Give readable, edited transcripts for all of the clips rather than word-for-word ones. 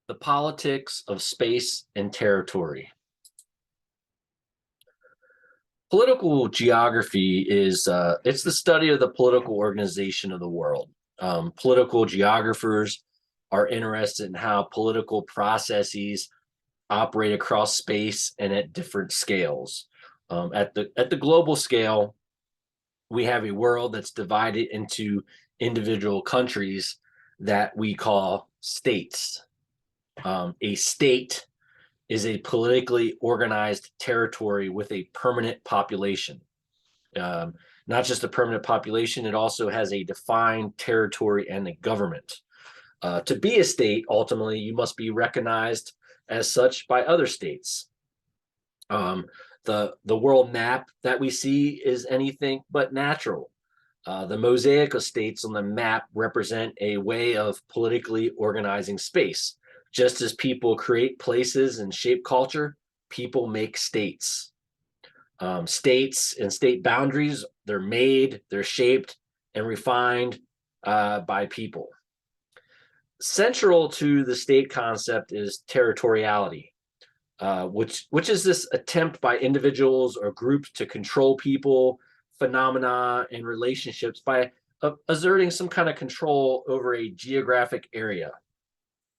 The politics of space and territory. Political geography is it's the study of the political organization of the world. Political geographers are interested in how political processes operate across space and at different scales. At the global scale, we have a world that's divided into individual countries that we call states. A state is a politically organized territory with a permanent population. Um, Not just a permanent population, it also has a defined territory and a government. To be a state, ultimately, you must be recognized as such by other states. Um, the world map that we see is anything but natural. The mosaic of states on the map represent a way of politically organizing space. Just as people create places and shape culture, people make states. States and state boundaries, they're made, they're shaped, and refined by people. Central to the state concept is territoriality, which is this attempt by individuals or groups to control people, phenomena, and relationships by asserting some kind of control over a geographic area.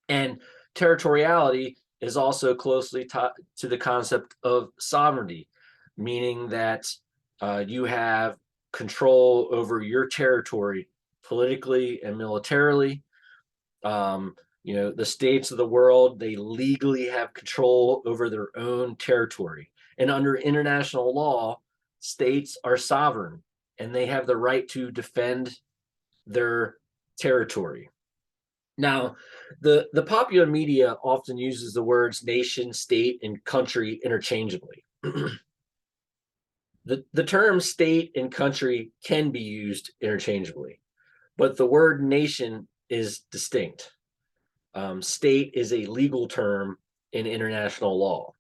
And territoriality is also closely tied to the concept of sovereignty, meaning that you have control over your territory politically and militarily. The states of the world, they legally have control over their own territory. And under international law, states are sovereign and they have the right to defend their territory. Now, the popular media often uses the words nation, state, and country interchangeably. The term state and country can be used interchangeably, but the word nation is distinct. State is a legal term in international law.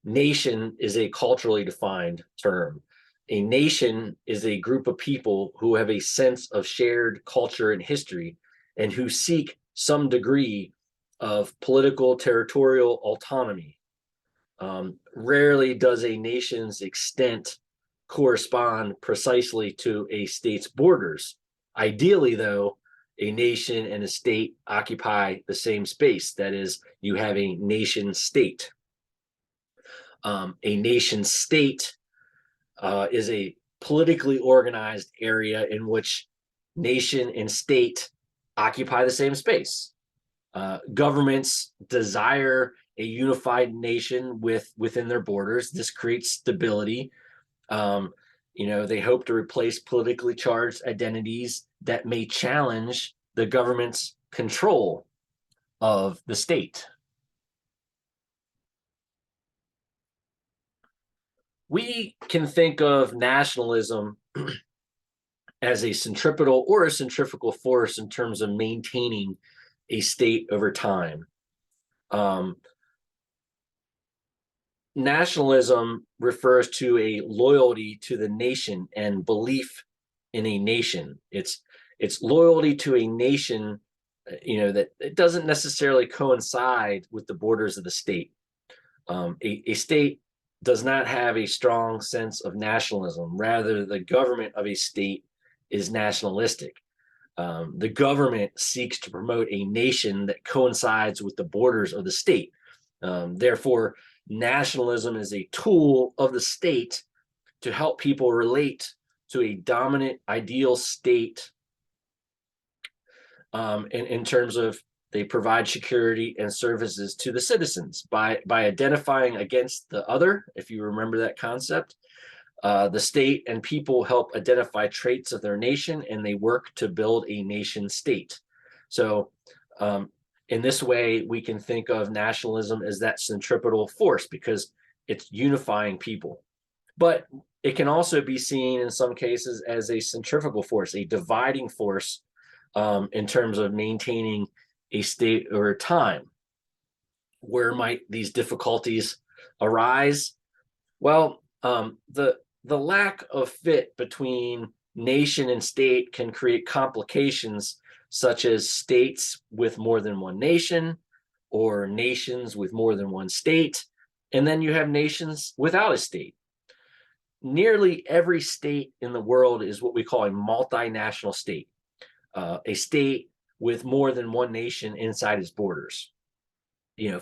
Nation is a culturally defined term. A nation is a group of people who have a sense of shared culture and history and who seek some degree of political territorial autonomy. Rarely does a nation's extent correspond precisely to a state's borders. Ideally, though, a nation and a state occupy the same space. That is, you have a nation state. A nation state is a politically organized area in which nation and state occupy the same space. Governments desire a unified nation within their borders. This creates stability. They hope to replace politically charged identities that may challenge the government's control of the state. We can think of nationalism as a centripetal or a centrifugal force in terms of maintaining a state over time. Nationalism refers to a loyalty to the nation and belief in a nation. It's loyalty to a nation, that it doesn't necessarily coincide with the borders of the state. A state does not have a strong sense of nationalism. Rather, the government of a state is nationalistic. The government seeks to promote a nation that coincides with the borders of the state. Therefore, nationalism is a tool of the state to help people relate to a dominant ideal state in terms of they provide security and services to the citizens by identifying against the other. If you remember that concept, the state and people help identify traits of their nation and they work to build a nation state. So in this way, we can think of nationalism as that centripetal force because it's unifying people. But it can also be seen in some cases as a centrifugal force, a dividing force in terms of maintaining a state over time. Where might these difficulties arise? Well, the lack of fit between nation and state can create complications such as states with more than one nation, or nations with more than one state, and then you have nations without a state. Nearly every state in the world is what we call a multinational state, a state with more than one nation inside its borders.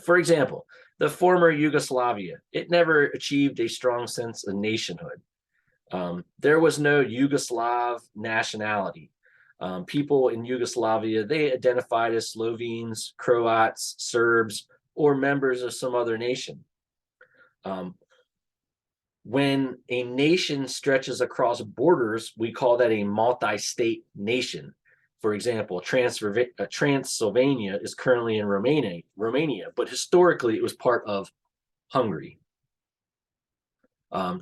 For example, the former Yugoslavia, it never achieved a strong sense of nationhood. There was no Yugoslav nationality. People in Yugoslavia, they identified as Slovenes, Croats, Serbs, or members of some other nation. When a nation stretches across borders, we call that a multi-state nation. For example, Transylvania is currently in Romania, but historically it was part of Hungary.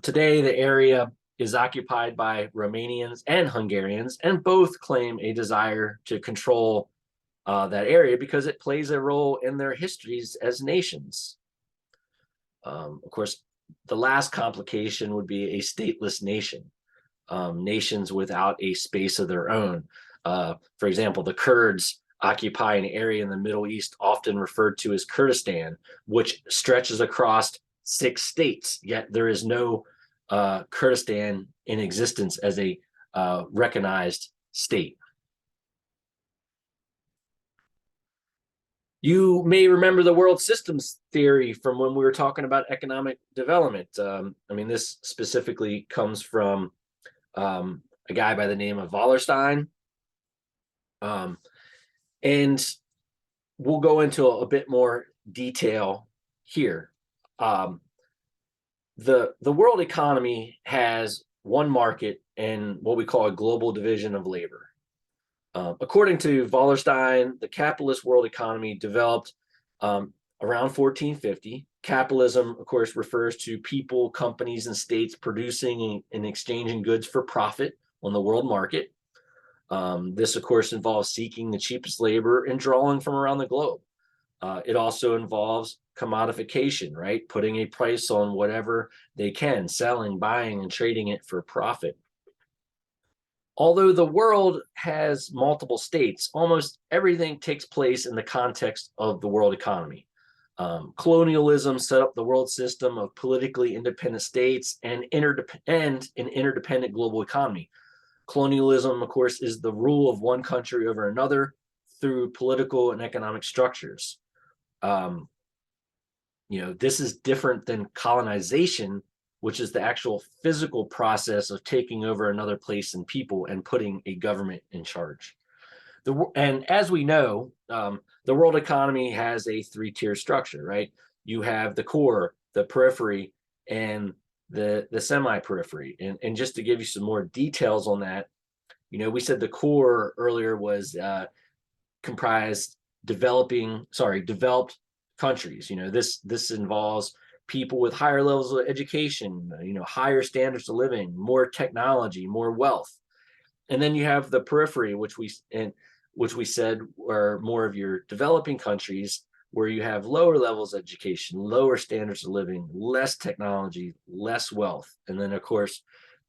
Today, the area is occupied by Romanians and Hungarians, and both claim a desire to control that area because it plays a role in their histories as nations. Of course, the last complication would be a stateless nation, nations without a space of their own. For example, the Kurds occupy an area in the Middle East often referred to as Kurdistan, which stretches across 6 states, yet there is no Kurdistan in existence as a recognized state. You may remember the world systems theory from when we were talking about economic development. This specifically comes from a guy by the name of Wallerstein. And we'll go into a bit more detail here. The world economy has one market and what we call a global division of labor. According to Wallerstein, the capitalist world economy developed around 1450. Capitalism, of course, refers to people, companies, and states producing and exchanging goods for profit on the world market. This, of course, involves seeking the cheapest labor and drawing from around the globe. It also involves commodification, right? Putting a price on whatever they can, selling, buying, and trading it for profit. Although the world has multiple states, almost everything takes place in the context of the world economy. Colonialism set up the world system of politically independent states and an interdependent global economy. Colonialism, of course, is the rule of one country over another through political and economic structures. This is different than colonization, which is the actual physical process of taking over another place and people and putting a government in charge. And as we know, the world economy has a 3-tier structure, right? You have the core, the periphery, and the semi-periphery. And just to give you some more details on that, we said the core earlier was comprised developed countries. This involves people with higher levels of education, higher standards of living, more technology, more wealth. And then you have the periphery, which we said are more of your developing countries, where you have lower levels of education, lower standards of living, less technology, less wealth. And then, of course,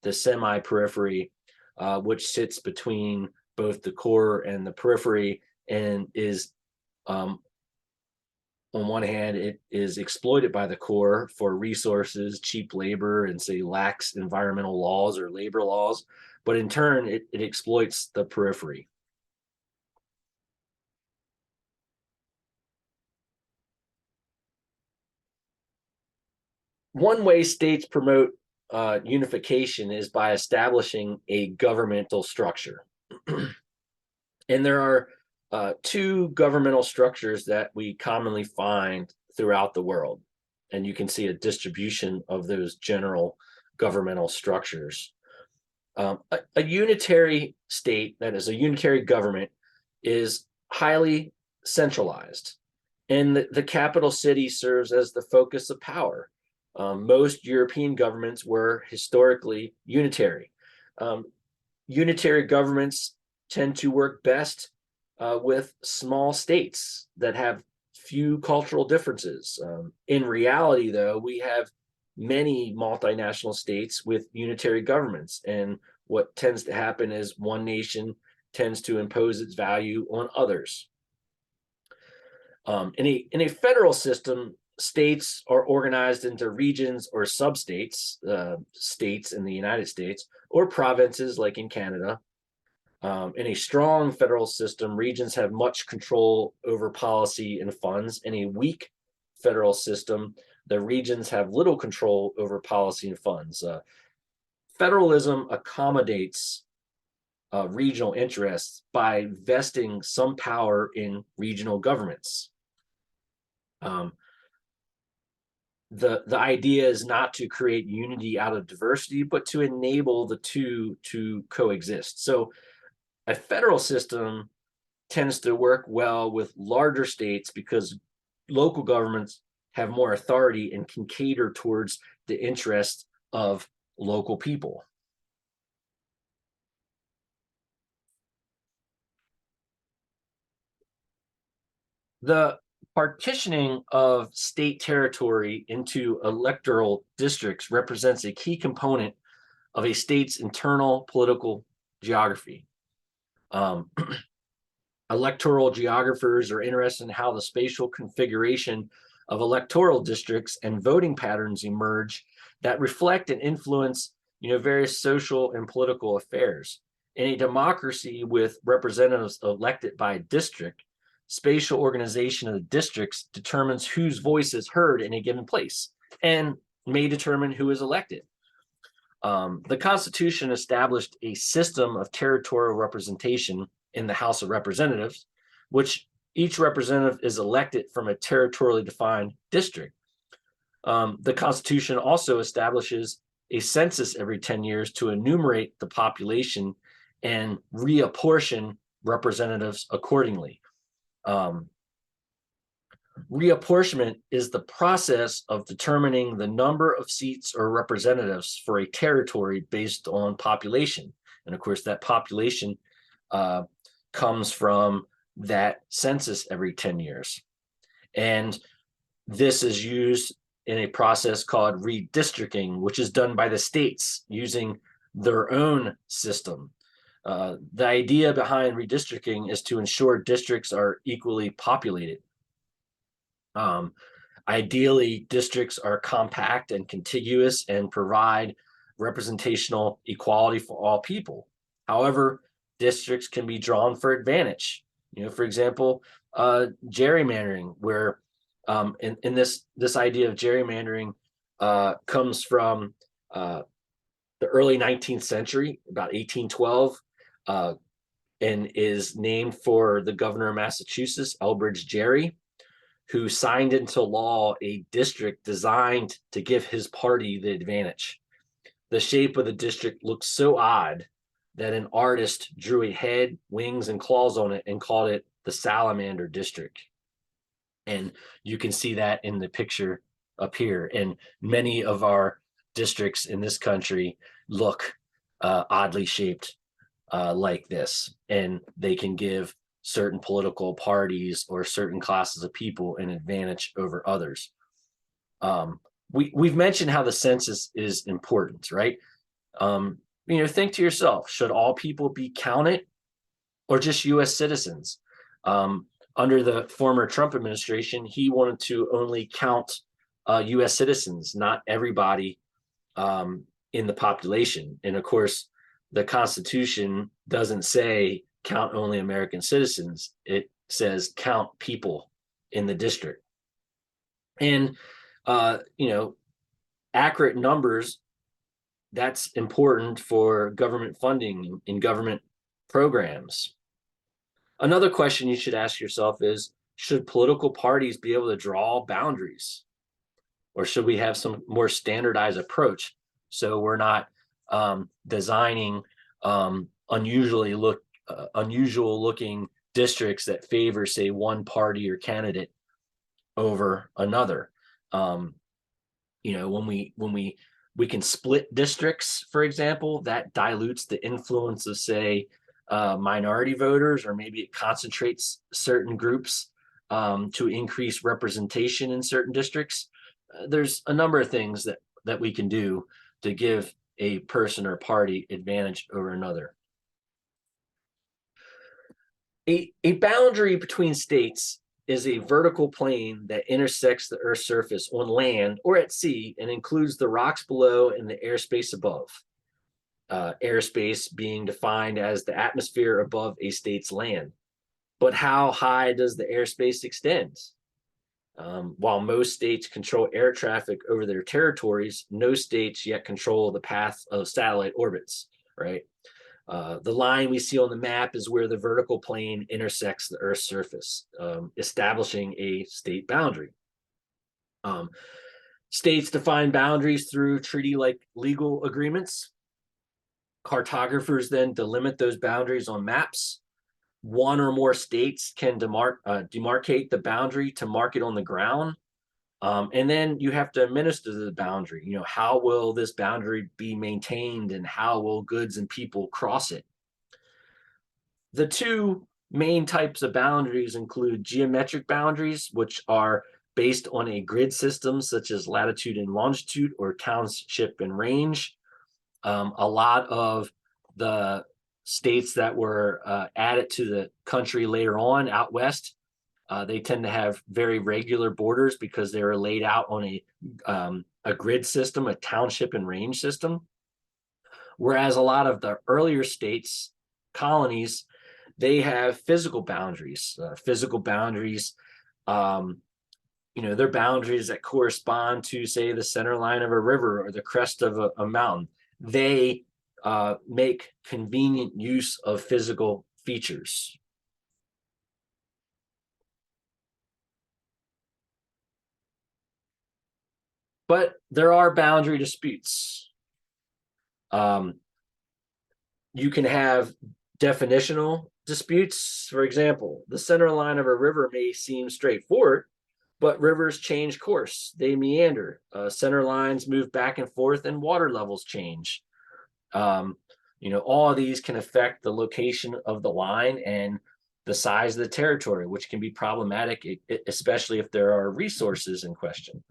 the semi-periphery, which sits between both the core and the periphery and is, on one hand, it is exploited by the core for resources, cheap labor, and say lax environmental laws or labor laws. But in turn, it exploits the periphery. One way states promote unification is by establishing a governmental structure. And there are 2 governmental structures that we commonly find throughout the world. And you can see a distribution of those general governmental structures. A unitary state, that is a unitary government, is highly centralized. And the capital city serves as the focus of power. Most European governments were historically unitary. Unitary governments tend to work best with small states that have few cultural differences. In reality, though, we have many multinational states with unitary governments, and what tends to happen is one nation tends to impose its value on others. In a federal system, states are organized into regions or substates, states in the United States, or provinces like in Canada. In a strong federal system, regions have much control over policy and funds. In a weak federal system, the regions have little control over policy and funds. Federalism accommodates regional interests by vesting some power in regional governments. The idea is not to create unity out of diversity, but to enable the two to coexist. So a federal system tends to work well with larger states because local governments have more authority and can cater towards the interests of local people. The partitioning of state territory into electoral districts represents a key component of a state's internal political geography. Electoral geographers are interested in how the spatial configuration of electoral districts and voting patterns emerge that reflect and influence, various social and political affairs. In a democracy with representatives elected by district, spatial organization of the districts determines whose voice is heard in a given place and may determine who is elected. The Constitution established a system of territorial representation in the House of Representatives, which each representative is elected from a territorially defined district. The Constitution also establishes a census every 10 years to enumerate the population and reapportion representatives accordingly. Reapportionment is the process of determining the number of seats or representatives for a territory based on population. And of course, that population comes from that census every 10 years. And this is used in a process called redistricting, which is done by the states using their own system. The idea behind redistricting is to ensure districts are equally populated. Ideally, districts are compact and contiguous and provide representational equality for all people. However, districts can be drawn for advantage. For example, gerrymandering, where in this idea of gerrymandering comes from the early 19th century, about 1812, and is named for the governor of Massachusetts, Elbridge Gerry, who signed into law a district designed to give his party the advantage. The shape of the district looked so odd that an artist drew a head, wings, and claws on it and called it the Salamander District. And you can see that in the picture up here. And many of our districts in this country look oddly shaped like this, and they can give certain political parties or certain classes of people an advantage over others. We've mentioned how the census is important, right? Think to yourself, should all people be counted or just US citizens? Under the former Trump administration, he wanted to only count US citizens, not everybody in the population. And of course, the Constitution doesn't say count only American citizens. It says count people in the district. And, accurate numbers, that's important for government funding in government programs. Another question you should ask yourself is, should political parties be able to draw boundaries? Or should we have some more standardized approach so we're not designing unusual looking districts that favor, say, one party or candidate over another? When we can split districts, for example, that dilutes the influence of, say, minority voters, or maybe it concentrates certain groups to increase representation in certain districts. There's a number of things that we can do to give a person or party advantage over another. A boundary between states is a vertical plane that intersects the Earth's surface on land or at sea and includes the rocks below and the airspace above. Airspace being defined as the atmosphere above a state's land. But how high does the airspace extend? While most states control air traffic over their territories, no states yet control the path of satellite orbits, right? The line we see on the map is where the vertical plane intersects the Earth's surface, establishing a state boundary. States define boundaries through treaty-like legal agreements. Cartographers then delimit those boundaries on maps. One or more states can demarcate the boundary to mark it on the ground. And then you have to administer the boundary. You know, how will this boundary be maintained and how will goods and people cross it? The two main types of boundaries include geometric boundaries, which are based on a grid system such as latitude and longitude or township and range. A lot of the states that were added to the country later on out west, they tend to have very regular borders because they were laid out on a grid system, a township and range system. Whereas a lot of the earlier states, colonies, they have physical boundaries. You know, they're boundaries that correspond to, say, the center line of a river or the crest of a mountain. They make convenient use of physical features. But there are boundary disputes. You can have definitional disputes. For example, the center line of a river may seem straightforward, but rivers change course. They meander. Center lines move back and forth, and water levels change. You know, all of these can affect the location of the line and the size of the territory, which can be problematic, especially if there are resources in question.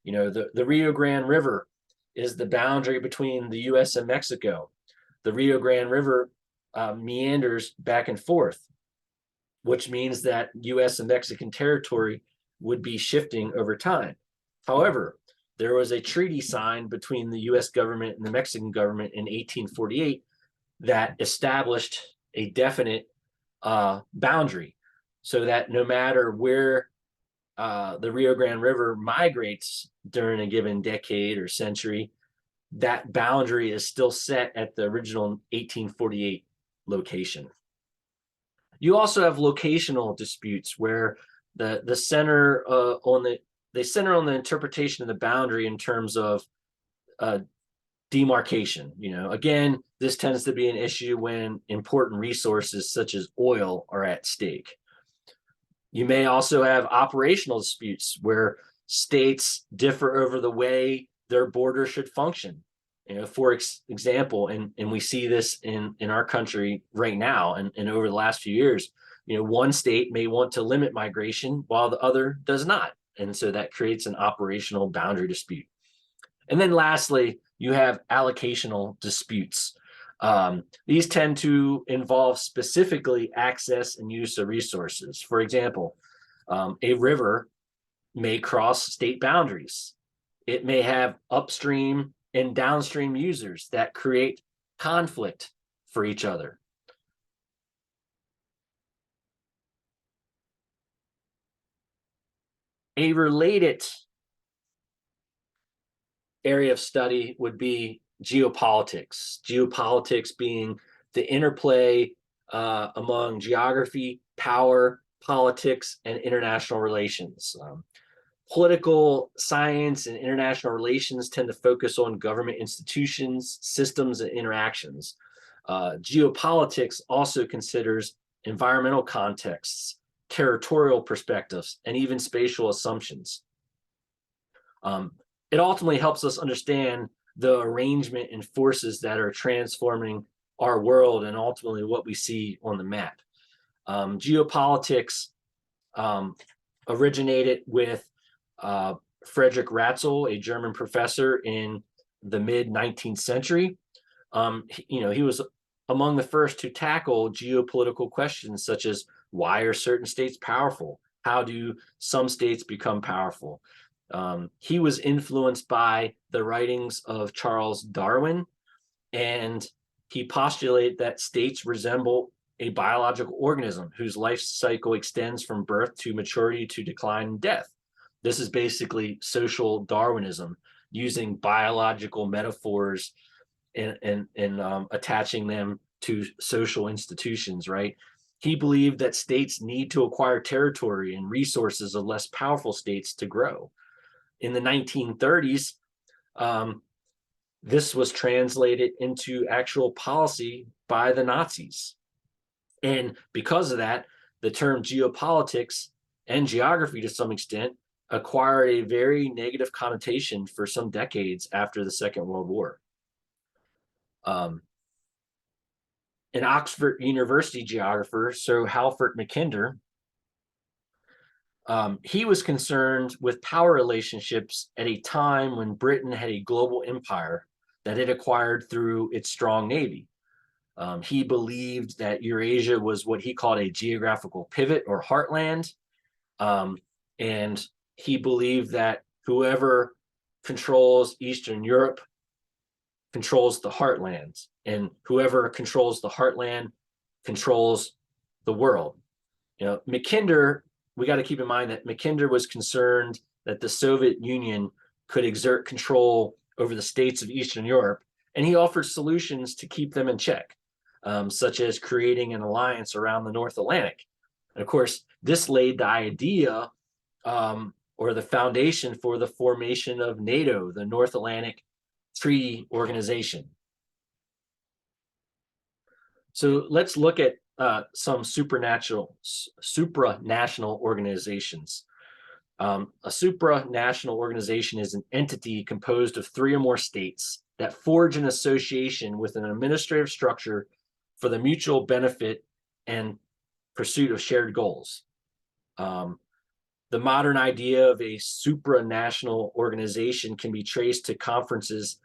You know, the Rio Grande River is the boundary between the US and Mexico. The Rio Grande River meanders back and forth, which means that US and Mexican territory would be shifting over time. However, there was a treaty signed between the US government and the Mexican government in 1848 that established a definite boundary so that no matter where the Rio Grande River migrates during a given decade or century, that boundary is still set at the original 1848 location. You also have locational disputes where the center they center on the interpretation of the boundary in terms of demarcation. You know, again, this tends to be an issue when important resources such as oil are at stake. You may also have operational disputes where states differ over the way their border should function. You know, for example, and we see this in our country right now and over the last few years, you know, one state may want to limit migration while the other does not. And so that creates an operational boundary dispute. And then lastly, you have allocational disputes. These tend to involve specifically access and use of resources. For example, a river may cross state boundaries. It may have upstream and downstream users that create conflict for each other. A related area of study would be geopolitics. Geopolitics being the interplay among geography, power, politics, and international relations. Political science and international relations tend to focus on government institutions, systems, and interactions. Geopolitics also considers environmental contexts, territorial perspectives, and even spatial assumptions. It ultimately helps us understand the arrangement and forces that are transforming our world and ultimately what we see on the map. Geopolitics originated with Frederick Ratzel, a German professor in the mid-19th century. You know, he was among the first to tackle geopolitical questions such as why are certain states powerful? How do some states become powerful? He was influenced by the writings of Charles Darwin, and he postulated that states resemble a biological organism whose life cycle extends from birth to maturity to decline and death. This is basically social Darwinism, using biological metaphors and attaching them to social institutions, right? He believed that states need to acquire territory and resources of less powerful states to grow. In the 1930s, this was translated into actual policy by the Nazis. And because of that, the term geopolitics and geography, to some extent, acquired a very negative connotation for some decades after the Second World War. An Oxford University geographer, Sir Halford Mackinder, he was concerned with power relationships at a time when Britain had a global empire that it acquired through its strong navy. He believed that Eurasia was what he called a geographical pivot or heartland. And he believed that whoever controls Eastern Europe controls the heartlands, and whoever controls the heartland controls the world. Mackinder, we got to keep in mind that Mackinder was concerned that the Soviet Union could exert control over the states of Eastern Europe, and he offered solutions to keep them in check, such as creating an alliance around the North Atlantic. And of course, this laid the idea or the foundation for the formation of NATO, the North Atlantic Treaty Organization. So let's look at some supranational organizations. A supranational organization is an entity composed of 3 or more states that forge an association with an administrative structure for the mutual benefit and pursuit of shared goals. The modern idea of a supranational organization can be traced to conferences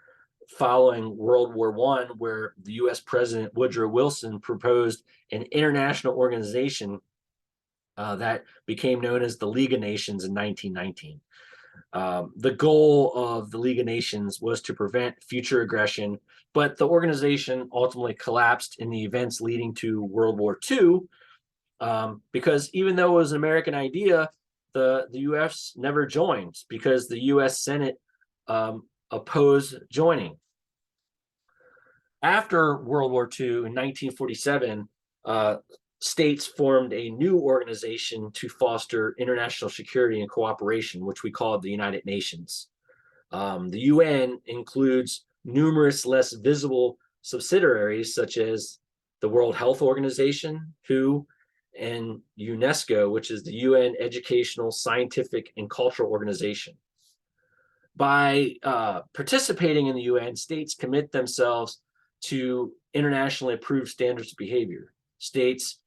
following World War I, where the US President Woodrow Wilson proposed an international organization that became known as the League of Nations in 1919. The goal of the League of Nations was to prevent future aggression, but the organization ultimately collapsed in the events leading to World War II, because even though it was an American idea, the US never joined because the US Senate opposed joining. After World War II in 1947, states formed a new organization to foster international security and cooperation, which we called the United Nations. The UN includes numerous less visible subsidiaries such as the World Health Organization, WHO, and UNESCO, which is the UN Educational, Scientific, and Cultural Organization. By participating in the UN, states commit themselves to internationally approved standards of behavior. States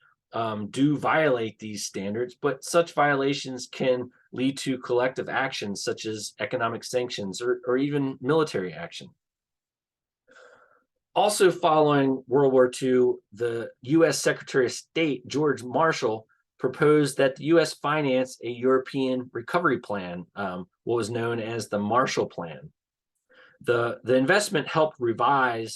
do violate these standards, but such violations can lead to collective actions such as economic sanctions or even military action. Also following World War II, the US Secretary of State, George Marshall, proposed that the US finance a European recovery plan, what was known as the Marshall Plan. The investment helped revive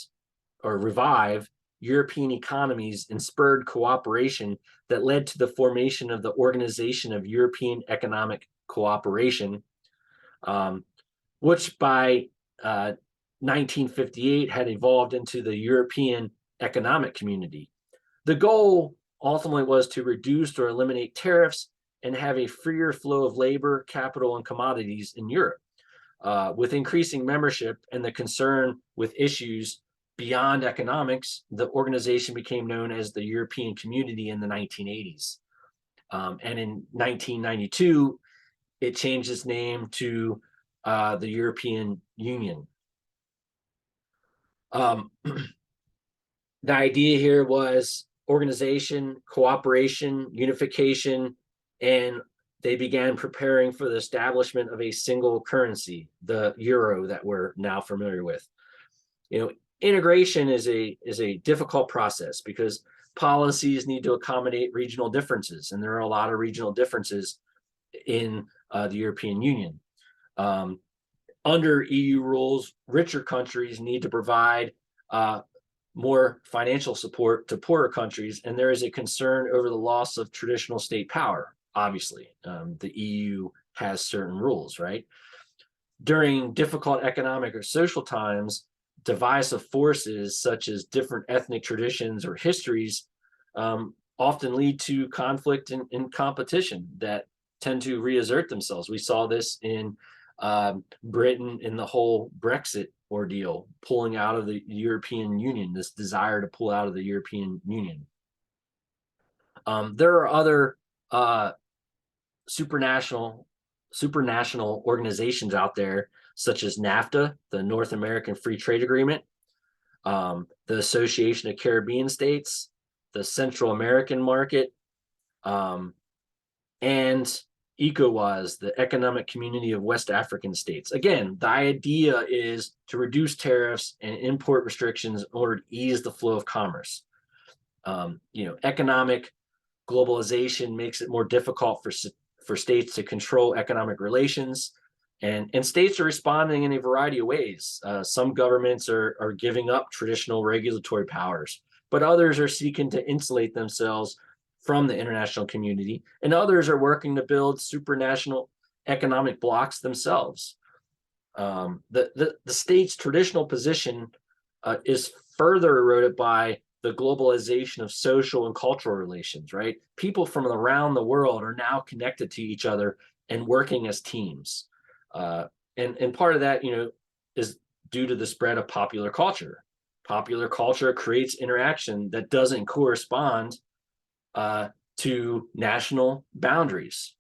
European economies and spurred cooperation that led to the formation of the Organization of European Economic Cooperation, which by 1958 had evolved into the European Economic Community. The goal ultimately was to reduce or eliminate tariffs and have a freer flow of labor, capital, and commodities in Europe. With increasing membership and the concern with issues beyond economics, the organization became known as the European Community in the 1980s. And in 1992, it changed its name to the European Union. The idea here was organization, cooperation, unification, and they began preparing for the establishment of a single currency, the euro that we're now familiar with. Integration is a difficult process because policies need to accommodate regional differences, and there are a lot of regional differences in the European Union. Under EU rules, richer countries need to provide more financial support to poorer countries, and there is a concern over the loss of traditional state power. Obviously, the EU has certain rules, right? During difficult economic or social times, divisive forces such as different ethnic traditions or histories often lead to conflict and competition that tend to reassert themselves. We saw this in Britain in the whole Brexit ordeal, pulling out of the European Union, this desire to pull out of the European Union. There are other supranational organizations out there, such as NAFTA, the North American Free Trade Agreement, the Association of Caribbean States, the Central American Market, and ECOWAS, the Economic Community of West African States. Again, the idea is to reduce tariffs and import restrictions in order to ease the flow of commerce. Economic globalization makes it more difficult for states to control economic relations, and states are responding in a variety of ways. Some governments are giving up traditional regulatory powers, but others are seeking to insulate themselves from the international community, and others are working to build supranational economic blocks themselves. The state's traditional position is further eroded by the globalization of social and cultural relations, right? People from around the world are now connected to each other and working as teams. And part of that, is due to the spread of popular culture. Popular culture creates interaction that doesn't correspond to national boundaries.